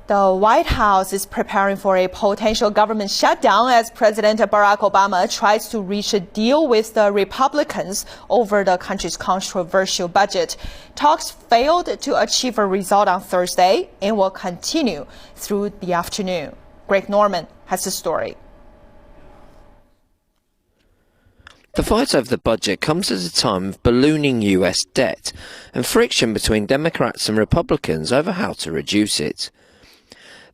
The White House is preparing for a potential government shutdown as President Barack Obama tries to reach a deal with the Republicans over the country's controversial budget. Talks failed to achieve a result on Thursday and will continue through the afternoon. Greg Norman has the story. The fight over the budget comes at a time of ballooning US debt and friction between Democrats and Republicans over how to reduce it.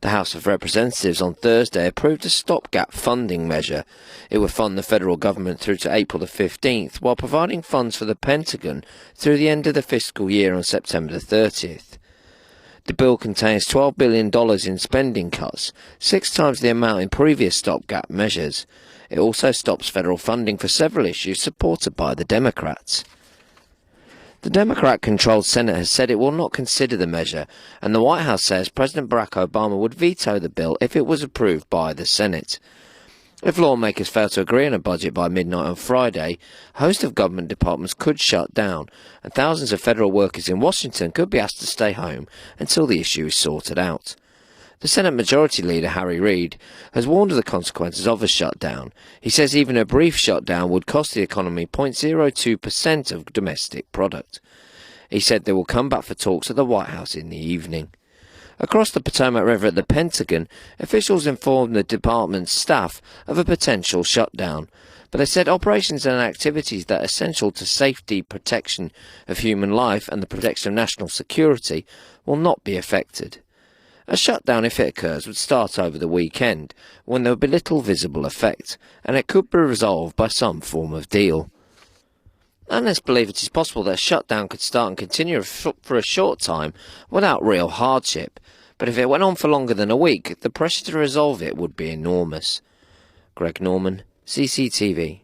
The House of Representatives on Thursday approved a stopgap funding measure. It would fund the federal government through to April the 15th, while providing funds for the Pentagon through the end of the fiscal year on September the 30th. The bill contains $12 billion in spending cuts, 6 times the amount in previous stopgap measures. It also stops federal funding for several issues supported by the Democrats. The Democrat-controlled Senate has said it will not consider the measure, and the White House says President Barack Obama would veto the bill if it was approved by the Senate. If lawmakers fail to agree on a budget by midnight on Friday, a host of government departments could shut down, and thousands of federal workers in Washington could be asked to stay home until the issue is sorted out. The Senate Majority Leader, Harry Reid, has warned of the consequences of a shutdown. He says even a brief shutdown would cost the economy 0.02% of domestic product. He said they will come back for talks at the White House in the evening. Across the Potomac River at the Pentagon, officials informed the department's staff of a potential shutdown, but they said operations and activities that are essential to safety, protection of human life and the protection of national security will not be affected. A shutdown, if it occurs, would start over the weekend, when there would be little visible effect, and it could be resolved by some form of deal. Analysts believe it is possible that a shutdown could start and continue for a short time without real hardship, but if it went on for longer than a week, the pressure to resolve it would be enormous. Greg Norman, CCTV.